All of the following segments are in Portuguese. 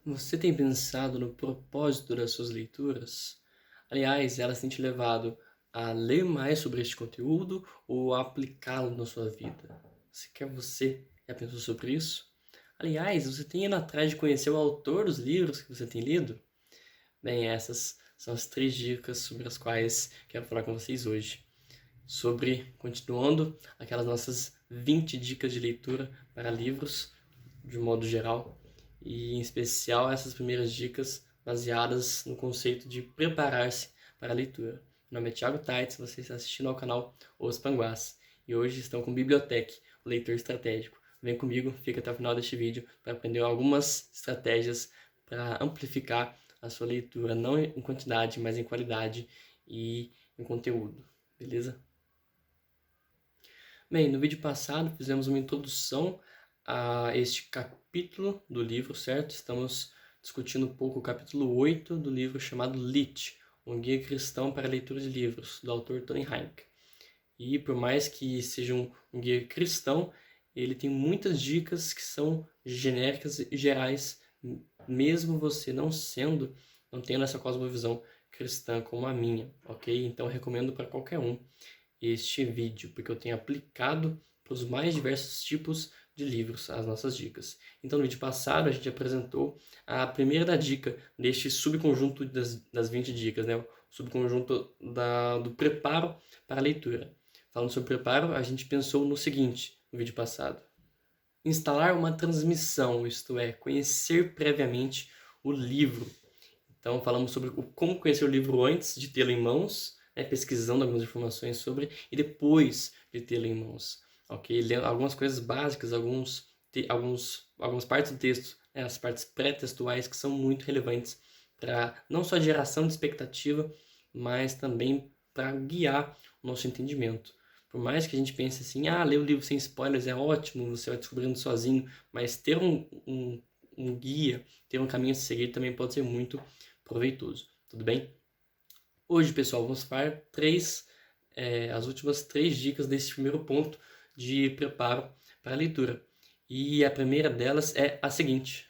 Você tem pensado no propósito das suas leituras? Aliás, elas têm te levado a ler mais sobre este conteúdo ou a aplicá-lo na sua vida? Você já pensou sobre isso? Aliás, você tem ido atrás de conhecer o autor dos livros que você tem lido? Bem, essas são as 3 dicas sobre as quais quero falar com vocês hoje. Continuando, aquelas nossas 20 dicas de leitura para livros, de um modo geral, e em especial essas primeiras dicas baseadas no conceito de preparar-se para a leitura. Meu nome é Thiago Taitz, você está assistindo ao canal Os Panguás, e hoje estão com Bibliotech, o leitor estratégico. Vem comigo, fica até o final deste vídeo para aprender algumas estratégias para amplificar a sua leitura, não em quantidade, mas em qualidade e em conteúdo, beleza? Bem, no vídeo passado fizemos uma introdução a este capítulo do livro, certo? Estamos discutindo um pouco o capítulo 8 do livro chamado Lit, um guia cristão para a leitura de livros, do autor Tony Hayek. E por mais que seja um guia cristão, ele tem muitas dicas que são genéricas e gerais, mesmo você não tendo essa cosmovisão cristã como a minha, ok? Então eu recomendo para qualquer um este vídeo, porque eu tenho aplicado para os mais diversos tipos de livros as nossas dicas. Então, no vídeo passado, a gente apresentou a primeira da dica deste subconjunto das 20 dicas, né? O subconjunto do preparo para a leitura. Falando sobre preparo, a gente pensou no seguinte, no vídeo passado. Instalar uma transmissão, isto é, conhecer previamente o livro. Então, falamos sobre como conhecer o livro antes de tê-lo em mãos, né, pesquisando algumas informações sobre, e depois de tê-lo em mãos. Ok? Lendo algumas coisas básicas, algumas partes do texto, né, as partes pré-textuais que são muito relevantes para não só a geração de expectativa, mas também para guiar o nosso entendimento. Por mais que a gente pense assim, ler o livro sem spoilers é ótimo, você vai descobrindo sozinho, mas ter um guia, ter um caminho a seguir também pode ser muito proveitoso, tudo bem? Hoje, pessoal, vamos falar as últimas 3 dicas desse primeiro ponto de preparo para a leitura. E a primeira delas é a seguinte: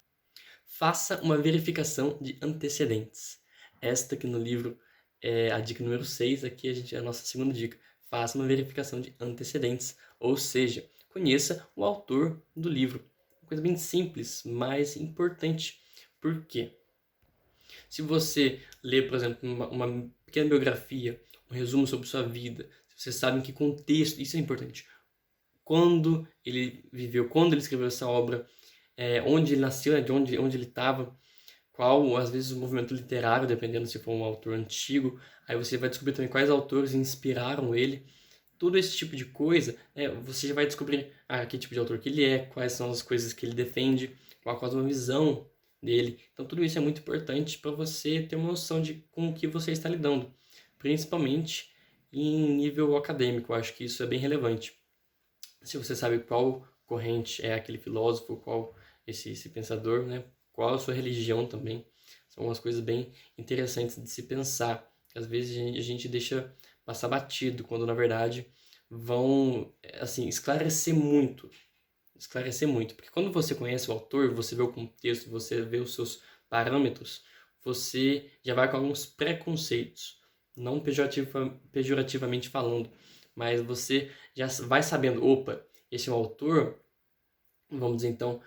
faça uma verificação de antecedentes. Esta aqui no livro é a dica número 6, aqui é a nossa segunda dica. Faça uma verificação de antecedentes, ou seja, conheça o autor do livro. Uma coisa bem simples, mas importante. Por quê? Se você lê, por exemplo, uma pequena biografia, um resumo sobre sua vida, você sabe em que contexto, isso é importante. Quando ele viveu, quando ele escreveu essa obra, onde ele nasceu, né, onde ele estava, qual, às vezes, o movimento literário, dependendo se for um autor antigo. Aí você vai descobrir também quais autores inspiraram ele. Todo esse tipo de coisa, você já vai descobrir que tipo de autor que ele é, quais são as coisas que ele defende, qual a cosmovisão dele. Então tudo isso é muito importante para você ter uma noção de com o que você está lidando, principalmente em nível acadêmico. Eu acho que isso é bem relevante. Se você sabe qual corrente é aquele filósofo, qual esse pensador, né? Qual a sua religião também. São umas coisas bem interessantes de se pensar. Às vezes a gente deixa passar batido, quando na verdade vão, assim, esclarecer muito. Esclarecer muito. Porque quando você conhece o autor, você vê o contexto, você vê os seus parâmetros, você já vai com alguns preconceitos. Não pejorativamente falando, mas você já vai sabendo, opa, esse é um autor, vamos dizer então,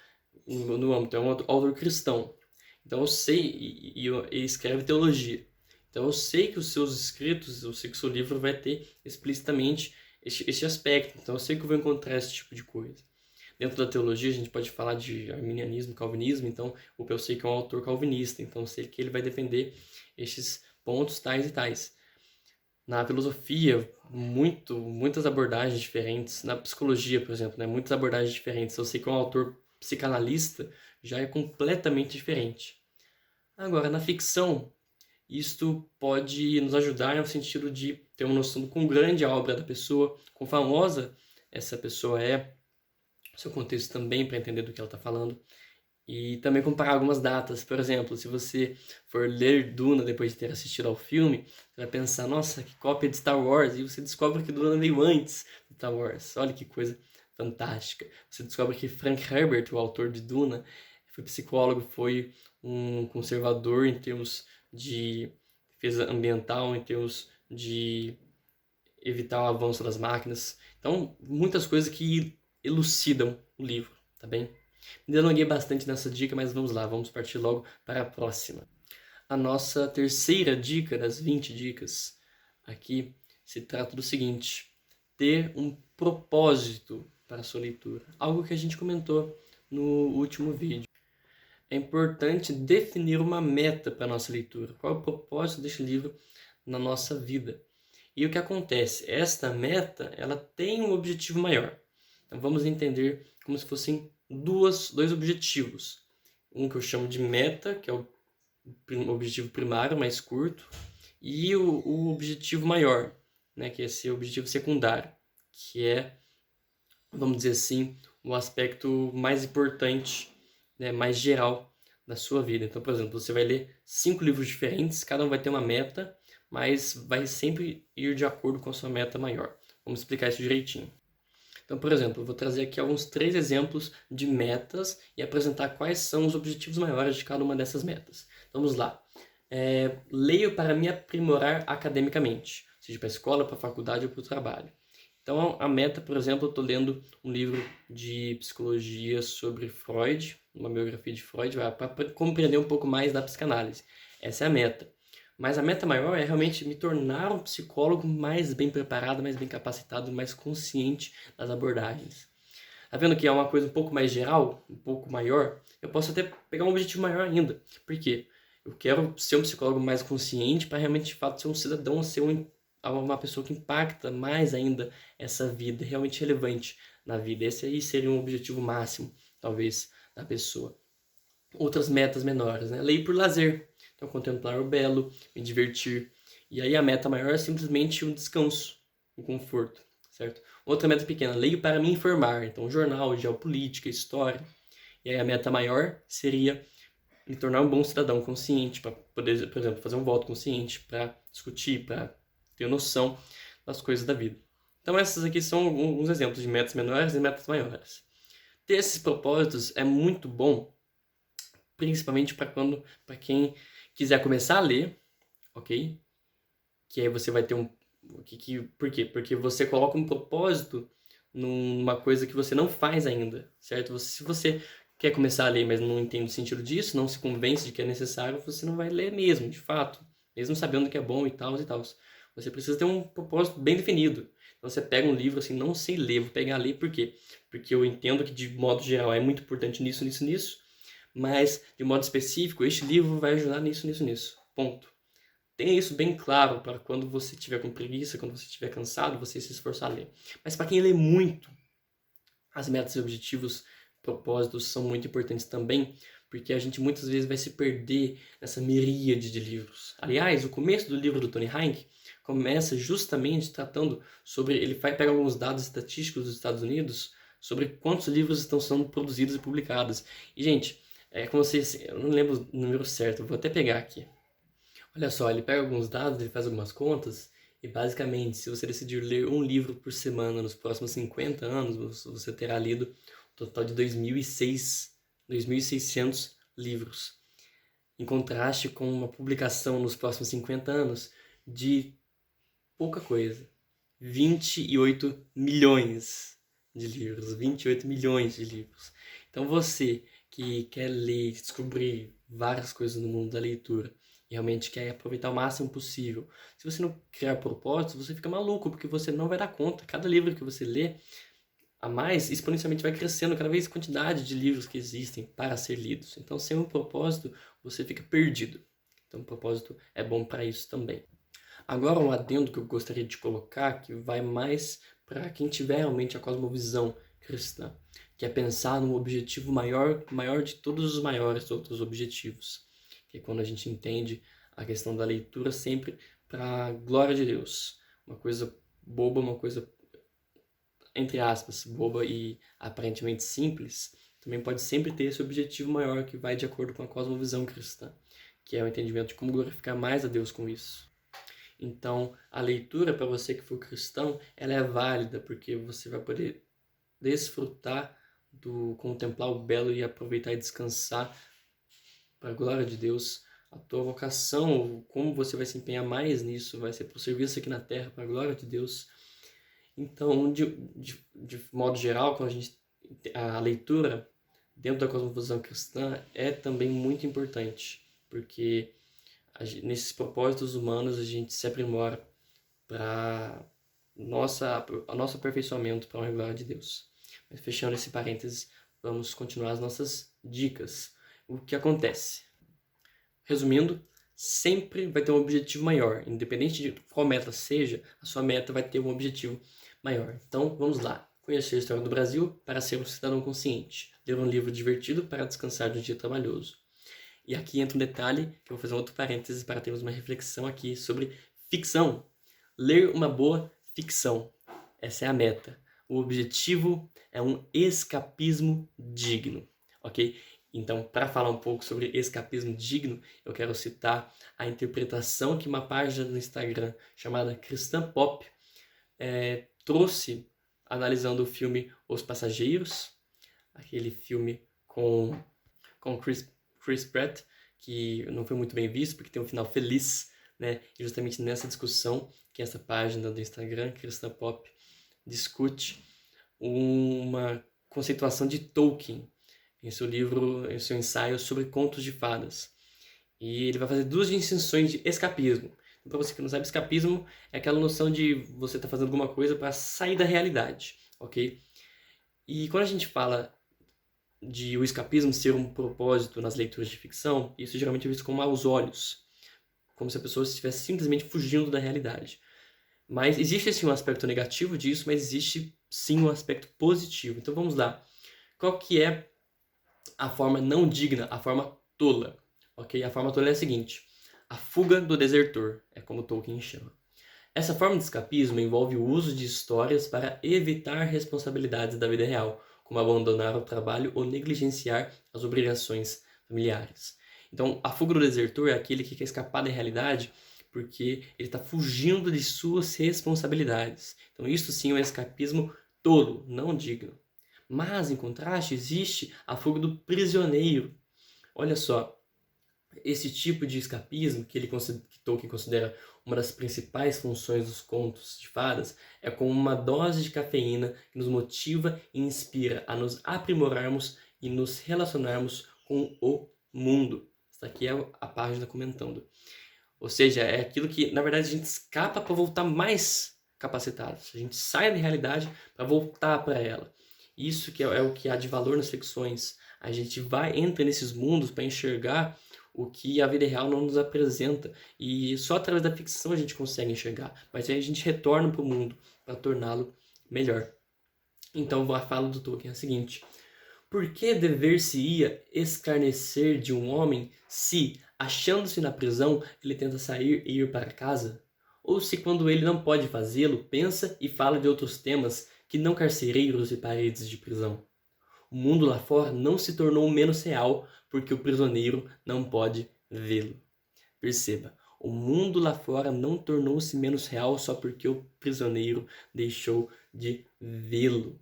no âmbito, é um autor cristão. Então eu sei, e escreve teologia. Então eu sei que os seus escritos, eu sei que o seu livro vai ter explicitamente esse aspecto. Então eu sei que eu vou encontrar esse tipo de coisa. Dentro da teologia a gente pode falar de arminianismo, calvinismo, então eu sei que é um autor calvinista, então eu sei que ele vai defender estes pontos tais e tais. Na filosofia, muitas abordagens diferentes. Na psicologia, por exemplo, né, muitas abordagens diferentes. Eu sei que um autor psicanalista já é completamente diferente. Agora, na ficção, isto pode nos ajudar no sentido de ter uma noção do quão grande é a obra da pessoa, quão famosa essa pessoa é, seu contexto também para entender do que ela está falando. E também comparar algumas datas. Por exemplo, se você for ler Duna depois de ter assistido ao filme, você vai pensar, nossa, que cópia de Star Wars. E você descobre que Duna veio antes de Star Wars. Olha que coisa fantástica. Você descobre que Frank Herbert, o autor de Duna, foi psicólogo, foi um conservador em termos de defesa ambiental, em termos de evitar o avanço das máquinas. Então, muitas coisas que elucidam o livro, tá bem? Me delonguei bastante nessa dica, mas vamos lá, vamos partir logo para a próxima. A nossa terceira dica das 20 dicas aqui se trata do seguinte: ter um propósito para a sua leitura. Algo que a gente comentou no último vídeo. É importante definir uma meta para a nossa leitura. Qual é o propósito deste livro na nossa vida? E o que acontece? Esta meta, ela tem um objetivo maior. Então vamos entender como se fossem dois objetivos. Um que eu chamo de meta, que é o objetivo primário, mais curto, e o objetivo maior, né, que é esse objetivo secundário, que é, vamos dizer assim, o aspecto mais importante, né, mais geral da sua vida. Então, por exemplo, você vai ler 5 livros diferentes, cada um vai ter uma meta, mas vai sempre ir de acordo com a sua meta maior. Vamos explicar isso direitinho. Então, por exemplo, eu vou trazer aqui alguns 3 exemplos de metas e apresentar quais são os objetivos maiores de cada uma dessas metas. Então, vamos lá. Leio para me aprimorar academicamente, seja para a escola, para a faculdade ou para o trabalho. Então, a meta, por exemplo, eu estou lendo um livro de psicologia sobre Freud, uma biografia de Freud, para compreender um pouco mais da psicanálise. Essa é a meta. Mas a meta maior é realmente me tornar um psicólogo mais bem preparado, mais bem capacitado, mais consciente das abordagens. Tá vendo que é uma coisa um pouco mais geral, um pouco maior? Eu posso até pegar um objetivo maior ainda. Por quê? Eu quero ser um psicólogo mais consciente para realmente, de fato, ser um cidadão, ser uma pessoa que impacta mais ainda essa vida, realmente relevante na vida. Esse aí seria um objetivo máximo, talvez, da pessoa. Outras metas menores, né? Leio por lazer. Então, contemplar o belo, me divertir. E aí a meta maior é simplesmente um descanso, um conforto, certo? Outra meta pequena, leio para me informar. Então, jornal, geopolítica, história. E aí a meta maior seria me tornar um bom cidadão consciente, para poder, por exemplo, fazer um voto consciente, para discutir, para ter noção das coisas da vida. Então, essas aqui são alguns exemplos de metas menores e metas maiores. Ter esses propósitos é muito bom, principalmente para quem quiser começar a ler, ok? Que aí você vai ter um... Por quê? Porque você coloca um propósito numa coisa que você não faz ainda, certo? Se você quer começar a ler, mas não entende o sentido disso, não se convence de que é necessário, você não vai ler mesmo, de fato. Mesmo sabendo que é bom e tal e tal. Você precisa ter um propósito bem definido. Então você pega um livro assim, não sei ler, vou pegar a ler por quê? Porque eu entendo que de modo geral é muito importante nisso, nisso, nisso, mas de modo específico, este livro vai ajudar nisso, nisso, nisso. Ponto. Tenha isso bem claro para quando você estiver com preguiça, quando você estiver cansado, você se esforçar a ler. Mas para quem lê muito, as metas e objetivos, propósitos são muito importantes também, porque a gente muitas vezes vai se perder nessa miríade de livros. Aliás, o começo do livro do Tony Hank começa justamente tratando sobre... Ele vai pegar alguns dados estatísticos dos Estados Unidos sobre quantos livros estão sendo produzidos e publicados. E, gente, como se... Eu não lembro o número certo, eu vou até pegar aqui. Olha só, ele pega alguns dados, ele faz algumas contas, e basicamente, se você decidir ler um livro por semana nos próximos 50 anos, você terá lido um total de 2.600 livros. Em contraste com uma publicação nos próximos 50 anos de pouca coisa. 28 milhões de livros. 28 milhões de livros. Então você que quer ler, descobrir várias coisas no mundo da leitura, realmente quer aproveitar o máximo possível. Se você não criar propósitos, você fica maluco, porque você não vai dar conta. Cada livro que você lê a mais, exponencialmente vai crescendo cada vez a quantidade de livros que existem para ser lidos. Então, sem um propósito, você fica perdido. Então, o propósito é bom para isso também. Agora, um adendo que eu gostaria de colocar, que vai mais para quem tiver realmente a cosmovisão cristã, que é pensar num objetivo maior, maior de todos os maiores outros objetivos. Que é quando a gente entende a questão da leitura sempre para a glória de Deus. Uma coisa boba, uma coisa, entre aspas, boba e aparentemente simples, também pode sempre ter esse objetivo maior que vai de acordo com a cosmovisão cristã, que é o entendimento de como glorificar mais a Deus com isso. Então, a leitura, para você que for cristão, ela é válida, porque você vai poder desfrutar do contemplar o belo e aproveitar e descansar para a glória de Deus. A tua vocação, como você vai se empenhar mais nisso, vai ser por serviço aqui na terra, para a glória de Deus. Então, de modo geral, a leitura dentro da cosmovisão cristã é também muito importante, porque nesses propósitos humanos a gente se aprimora para nosso aperfeiçoamento para a glória de Deus. Mas fechando esse parênteses, vamos continuar as nossas dicas. O que acontece? Resumindo, sempre vai ter um objetivo maior. Independente de qual meta seja, a sua meta vai ter um objetivo maior. Então, vamos lá. Conhecer a história do Brasil para ser um cidadão consciente. Ler um livro divertido para descansar de um dia trabalhoso. E aqui entra um detalhe, que eu vou fazer um outro parênteses para termos uma reflexão aqui sobre ficção. Ler uma boa ficção. Essa é a meta. O objetivo é um escapismo digno, ok? Então, para falar um pouco sobre escapismo digno, eu quero citar a interpretação que uma página do Instagram chamada Cristã Pop trouxe, analisando o filme Os Passageiros, aquele filme com Chris Pratt, que não foi muito bem visto, porque tem um final feliz, né? E justamente nessa discussão que essa página do Instagram, Cristã Pop, discute uma conceituação de Tolkien em seu ensaio sobre contos de fadas. E ele vai fazer duas distinções de escapismo. Então, para você que não sabe, escapismo é aquela noção de você estar fazendo alguma coisa para sair da realidade, ok? E quando a gente fala de o escapismo ser um propósito nas leituras de ficção, isso geralmente é visto como aos olhos, como se a pessoa estivesse simplesmente fugindo da realidade. Mas existe sim um aspecto negativo disso, mas existe sim um aspecto positivo. Então vamos lá. Qual que é a forma não digna, a forma tola? Ok? A forma tola é a seguinte: a fuga do desertor, é como Tolkien chama. Essa forma de escapismo envolve o uso de histórias para evitar responsabilidades da vida real, como abandonar o trabalho ou negligenciar as obrigações familiares. Então, a fuga do desertor é aquele que quer escapar da realidade porque ele está fugindo de suas responsabilidades. Então, isso sim é um escapismo tolo, não digno. Mas, em contraste, existe a fuga do prisioneiro. Olha só, esse tipo de escapismo, que Tolkien considera uma das principais funções dos contos de fadas, é como uma dose de cafeína que nos motiva e inspira a nos aprimorarmos e nos relacionarmos com o mundo. Esta aqui é a página comentando. Ou seja, é aquilo que, na verdade, a gente escapa para voltar mais capacitados. A gente sai da realidade para voltar para ela. Isso que é o que há de valor nas ficções. A gente entra nesses mundos para enxergar o que a vida real não nos apresenta. E só através da ficção a gente consegue enxergar. Mas aí a gente retorna para o mundo para torná-lo melhor. Então a fala do Tolkien é a seguinte: por que dever-se-ia escarnecer de um homem se, achando-se na prisão, ele tenta sair e ir para casa? Ou se, quando ele não pode fazê-lo, pensa e fala de outros temas que não carcereiros e paredes de prisão? O mundo lá fora não se tornou menos real porque o prisioneiro não pode vê-lo. Perceba, o mundo lá fora não tornou-se menos real só porque o prisioneiro deixou de vê-lo.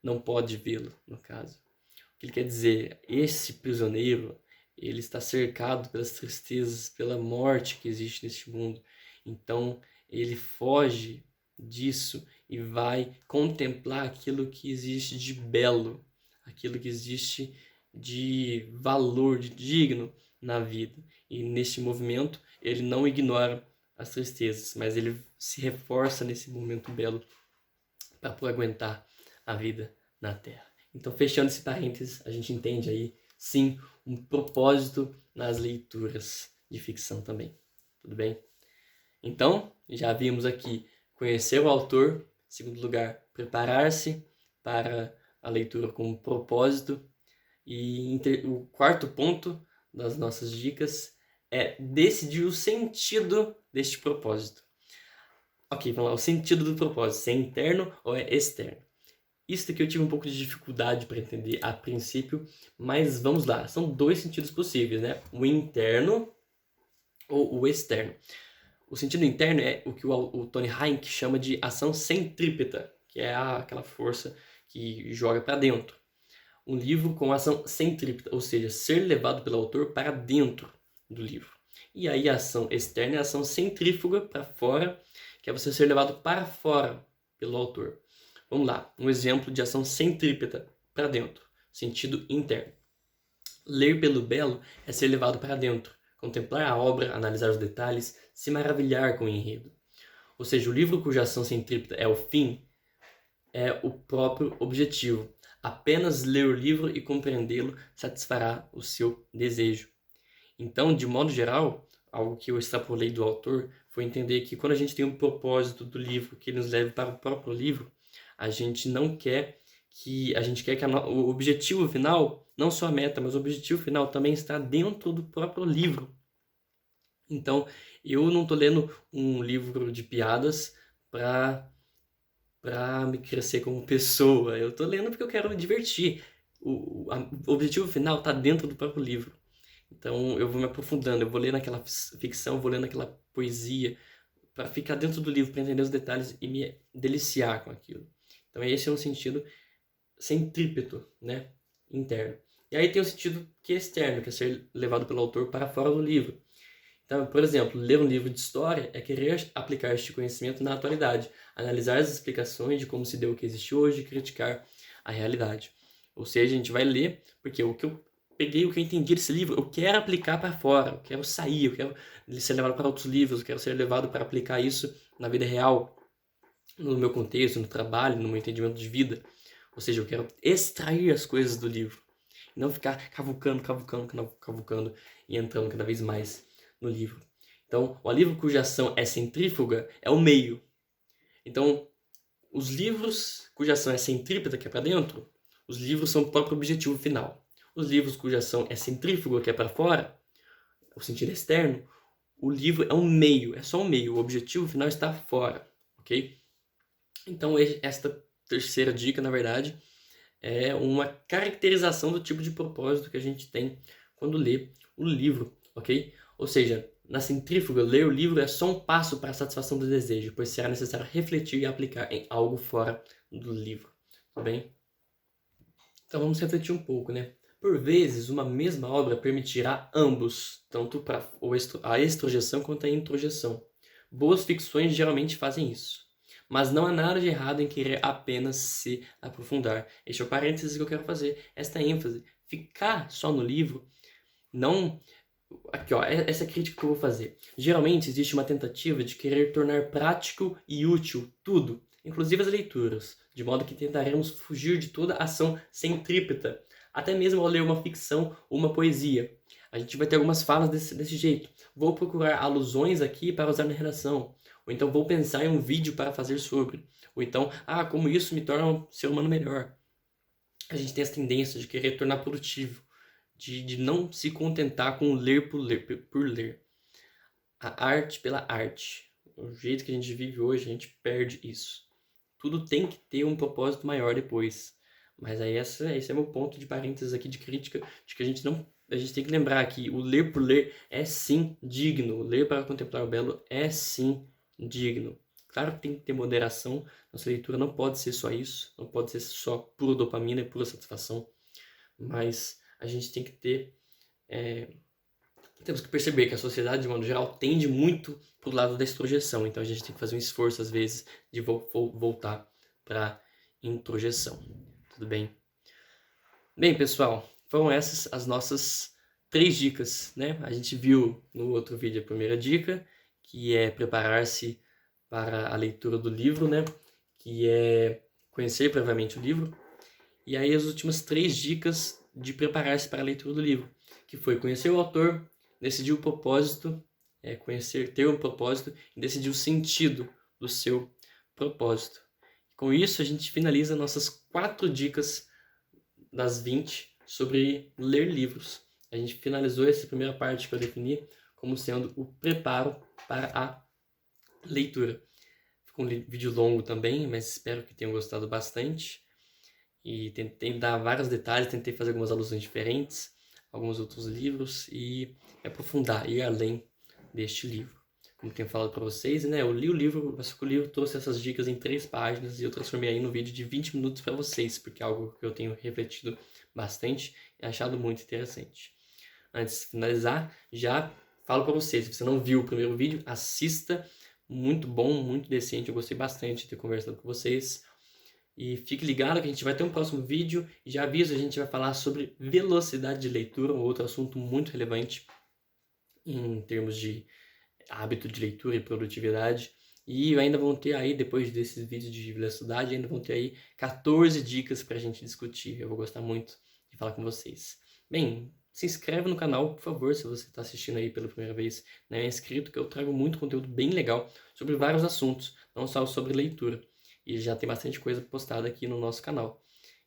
Não pode vê-lo, no caso. O que ele quer dizer? Esse prisioneiro, ele está cercado pelas tristezas, pela morte que existe neste mundo. Então, ele foge disso e vai contemplar aquilo que existe de belo, aquilo que existe de valor, de digno na vida. E neste movimento, ele não ignora as tristezas, mas ele se reforça nesse momento belo para poder aguentar a vida na Terra. Então, fechando esse parênteses, a gente entende aí, sim, um propósito nas leituras de ficção também. Tudo bem? Então, já vimos aqui conhecer o autor, em segundo lugar, preparar-se para a leitura com um propósito, e o quarto ponto das nossas dicas é decidir o sentido deste propósito. Ok, vamos lá, o sentido do propósito, se é interno ou é externo. Isso daqui eu tive um pouco de dificuldade para entender a princípio, mas vamos lá, são dois sentidos possíveis, né? O interno ou o externo. O sentido interno é o que o Tony Hayek chama de ação centrípeta, que é aquela força que joga para dentro. um livro com ação centrípeta, ou seja, ser levado pelo autor para dentro do livro. E aí a ação externa é a ação centrífuga, para fora, que é você ser levado para fora pelo autor. Vamos lá, um exemplo de ação centrípeta para dentro, sentido interno. Ler pelo belo é ser levado para dentro, contemplar a obra, analisar os detalhes, se maravilhar com o enredo. Ou seja, o livro cuja ação centrípeta é o fim, é o próprio objetivo. Apenas ler o livro e compreendê-lo satisfará o seu desejo. Então, de modo geral, algo que eu extrapolei do autor foi entender que quando a gente tem um propósito do livro que nos leve para o próprio livro, a gente quer que o objetivo final, não só a meta, mas o objetivo final também está dentro do próprio livro. Então, eu não estou lendo um livro de piadas para me crescer como pessoa. Eu estou lendo porque eu quero me divertir. O objetivo final está dentro do próprio livro. Então eu vou me aprofundando, eu vou ler naquela ficção, vou ler naquela poesia, para ficar dentro do livro, para entender os detalhes e me deliciar com aquilo. Então esse é um sentido centrípeto, né, interno. E aí tem o sentido que é externo, que é ser levado pelo autor para fora do livro. Então, por exemplo, ler um livro de história é querer aplicar este conhecimento na atualidade, analisar as explicações de como se deu o que existe hoje e criticar a realidade. Ou seja, a gente vai ler porque o que eu peguei, o que eu entendi desse livro, eu quero aplicar para fora, eu quero sair, eu quero ser levado para outros livros, eu quero ser levado para aplicar isso na vida real, no meu contexto, no trabalho, no meu entendimento de vida. Ou seja, eu quero extrair as coisas do livro, não ficar cavucando e entrando cada vez mais no livro. Então, o livro cuja ação é centrífuga é o meio. Então, os livros cuja ação é centrípeta, que é para dentro, os livros são o próprio objetivo final. Os livros cuja ação é centrífuga, que é para fora, o sentido externo, o livro é um meio, é só um meio, o objetivo final está fora, ok? Então, esta terceira dica, na verdade, é uma caracterização do tipo de propósito que a gente tem quando lê o livro, ok? Ou seja, na centrífuga, ler o livro é só um passo para a satisfação do desejo, pois será necessário refletir e aplicar em algo fora do livro, tudo bem? Então vamos refletir um pouco, né? Por vezes, uma mesma obra permitirá ambos, tanto para a extrojeção quanto a introjeção. Boas ficções geralmente fazem isso. Mas não há nada de errado em querer apenas se aprofundar. Este é o parênteses que eu quero fazer, esta ênfase. Ficar só no livro, não... Aqui, ó, essa é a crítica que eu vou fazer. Geralmente existe uma tentativa de querer tornar prático e útil tudo, inclusive as leituras, de modo que tentaremos fugir de toda ação centrípeta, até mesmo ao ler uma ficção ou uma poesia. A gente vai ter algumas falas desse jeito. Vou procurar alusões aqui para usar na redação. Ou então vou pensar em um vídeo para fazer sobre. Ou então, como isso me torna um ser humano melhor. A gente tem essa tendência de querer tornar produtivo, de não se contentar com ler por ler. A arte pela arte. O jeito que a gente vive hoje, a gente perde isso. Tudo tem que ter um propósito maior depois. Mas aí esse é meu ponto de parênteses aqui de crítica, de que a gente tem que lembrar que o ler por ler é sim digno. Ler para contemplar o belo é sim digno. Claro que tem que ter moderação. Nossa leitura não pode ser só isso. Não pode ser só pura dopamina e pura satisfação. Mas a gente tem que ter... temos que perceber que a sociedade, de modo geral, tende muito para o lado da extrojeção. Então a gente tem que fazer um esforço, às vezes, de voltar para a introjeção. Tudo bem? Bem, pessoal, foram essas as nossas 3 dicas, né? A gente viu no outro vídeo a primeira dica, que é preparar-se para a leitura do livro, né? Que é conhecer previamente o livro. E aí as últimas 3 dicas de preparar-se para a leitura do livro, que foi conhecer o autor, decidir o propósito, ter um propósito e decidir o sentido do seu propósito. Com isso, a gente finaliza nossas 4 dicas das 20 sobre ler livros. A gente finalizou essa primeira parte que eu defini como sendo o preparo para a leitura. Ficou um vídeo longo também, mas espero que tenham gostado bastante. E tentei dar vários detalhes, tentei fazer algumas alusões diferentes, alguns outros livros e aprofundar, ir além deste livro. Como tenho falado para vocês, né? Eu li o livro, mas o livro trouxe essas dicas em 3 páginas e eu transformei aí no vídeo de 20 minutos para vocês, porque é algo que eu tenho refletido bastante e achado muito interessante. Antes de finalizar, já falo para você, se você não viu o primeiro vídeo, assista, muito bom, muito decente, eu gostei bastante de ter conversado com vocês. E fique ligado que a gente vai ter um próximo vídeo, e já aviso, a gente vai falar sobre velocidade de leitura, um outro assunto muito relevante em termos de hábito de leitura e produtividade. E ainda vão ter aí, depois desses vídeos de velocidade, ainda vão ter aí 14 dicas para a gente discutir. Eu vou gostar muito de falar com vocês. Bem, se inscreve no canal, por favor, se você está assistindo aí pela primeira vez, não é inscrito, que eu trago muito conteúdo bem legal sobre vários assuntos, não só sobre leitura. E já tem bastante coisa postada aqui no nosso canal.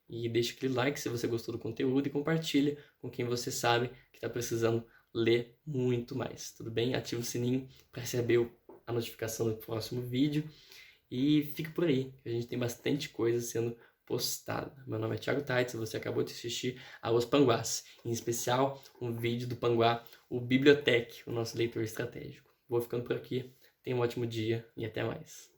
E deixa aquele like se você gostou do conteúdo e compartilha com quem você sabe que está precisando ler muito mais, tudo bem? Ativa o sininho para receber a notificação do próximo vídeo e fique por aí, que a gente tem bastante coisa sendo postada. Meu nome é Thiago Taitz, você acabou de assistir a Os Panguás, em especial um vídeo do Panguá, o Bibliotec, o nosso leitor estratégico. Vou ficando por aqui, tenha um ótimo dia e até mais.